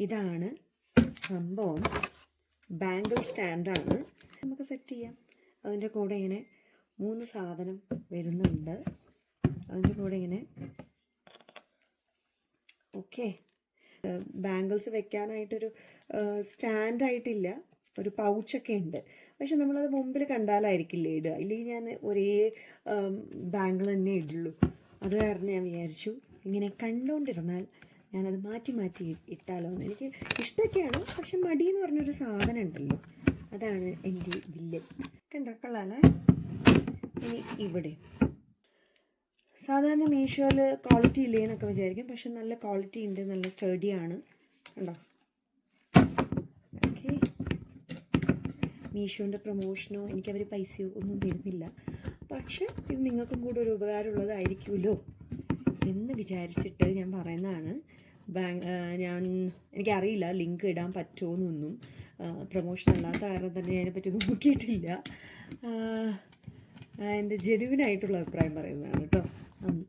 ഇതാണ് സംഭവം. ബാംഗിൾ സ്റ്റാൻഡാണ്. നമുക്ക് സെറ്റ് ചെയ്യാം. അതിൻ്റെ കൂടെ ഇങ്ങനെ 3 സാധനം വരുന്നുണ്ട്. അതിൻ്റെ കൂടെ ഇങ്ങനെ ഓക്കെ. ബാംഗിൾസ് വെക്കാനായിട്ടൊരു സ്റ്റാൻഡായിട്ടില്ല, ഒരു പൗച്ചൊക്കെ ഉണ്ട്. പക്ഷെ നമ്മളത് മുമ്പിൽ കണ്ടാലായിരിക്കില്ലേ ഇടുക. ഇല്ലെങ്കിൽ ഞാൻ ഒരേ ബാംഗിൾ തന്നെ ഇടുള്ളൂ. അത് കാരണം ഞാൻ വിചാരിച്ചു ഇങ്ങനെ കണ്ടുകൊണ്ടിരുന്നാൽ ഞാനത് മാറ്റി മാറ്റി ഇട്ടാലോ എന്ന്. എനിക്ക് ഇഷ്ടമൊക്കെയാണ്, പക്ഷെ മടി എന്ന് പറഞ്ഞൊരു സാധനം ഉണ്ടല്ലോ, അതാണ് എൻ്റെ വില്ലൻ. കണ്ടോ, കൊള്ളാലേ. ഇനി ഇവിടെ സാധാരണ മീഷോയിൽ ക്വാളിറ്റി ഇല്ലേ എന്നൊക്കെ വിചാരിക്കും, പക്ഷെ നല്ല ക്വാളിറ്റി ഉണ്ട്, നല്ല സ്റ്റഡിയാണ്. കണ്ടോ, ഓക്കെ. മീഷോൻ്റെ പ്രൊമോഷനോ എനിക്കവർ പൈസയോ ഒന്നും തരുന്നില്ല, പക്ഷെ ഇത് നിങ്ങൾക്കും കൂടെ ഒരു ഉപകാരമുള്ളതായിരിക്കുമല്ലോ എന്ന് വിചാരിച്ചിട്ട് ഞാൻ പറയുന്നതാണ്. എനിക്കറിയില്ല ലിങ്ക് ഇടാൻ പറ്റുമോ എന്നൊന്നും. പ്രൊമോഷൻ അല്ലാത്ത കാരണം തന്നെ അതിനെപ്പറ്റി നോക്കിയിട്ടില്ല. എൻ്റെ ജെനുവിനായിട്ടുള്ള അഭിപ്രായം പറയുന്നതാണ് കേട്ടോ.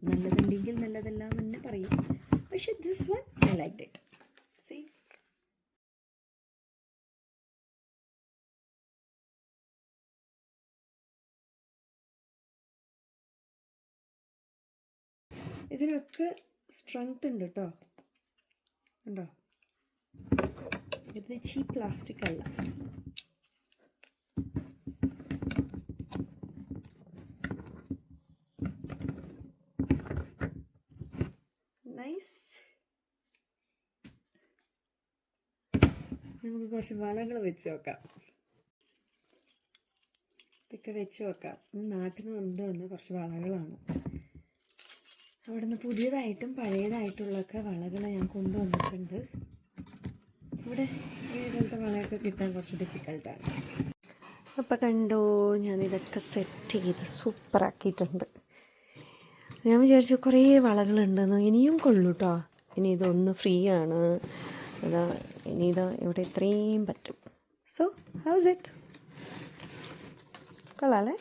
നല്ലതല്ലെങ്കിൽ നല്ലതല്ല എന്ന് തന്നെ പറയും, പക്ഷെ this one I liked it. See, ഇതിനൊക്കെ സ്ട്രെങ്ത് ഉണ്ട് കേട്ടോ. ഉണ്ടോ, ഇതിന് ചീപ്പ് പ്ലാസ്റ്റിക് അല്ല. നൈസ്. നമുക്ക് കുറച്ച് വളകൾ വെച്ച് നോക്കാം. ഇതൊക്കെ വെച്ച് നോക്കാം. നാട്ടിൽ നിന്ന് കൊണ്ടുവന്ന കുറച്ച് വളകളാണ്. അവിടെ നിന്ന് പുതിയതായിട്ടും പഴയതായിട്ടുള്ളൊക്കെ വളകൾ ഞാൻ കൊണ്ടുവന്നിട്ടുണ്ട്. ഇവിടെ ഇങ്ങനത്തെ വളയൊക്കെ കിട്ടാൻ കുറച്ച് ഡിഫിക്കൽട്ടാണ്. അപ്പോൾ കണ്ടോ, ഞാനിതൊക്കെ സെറ്റ് ചെയ്ത് സൂപ്പറാക്കിയിട്ടുണ്ട്. ഞാൻ വിചാരിച്ചു കുറേ വളകളുണ്ടെന്ന്. ഇനിയും കൊള്ളു കേട്ടോ. ഇനി ഇതൊന്ന് ഫ്രീ ആണ്. അതാ ഇനി ഇതാ ഇവിടെ ഇത്രയും പറ്റും. So how is it? കൊള്ളാമല്ലേ?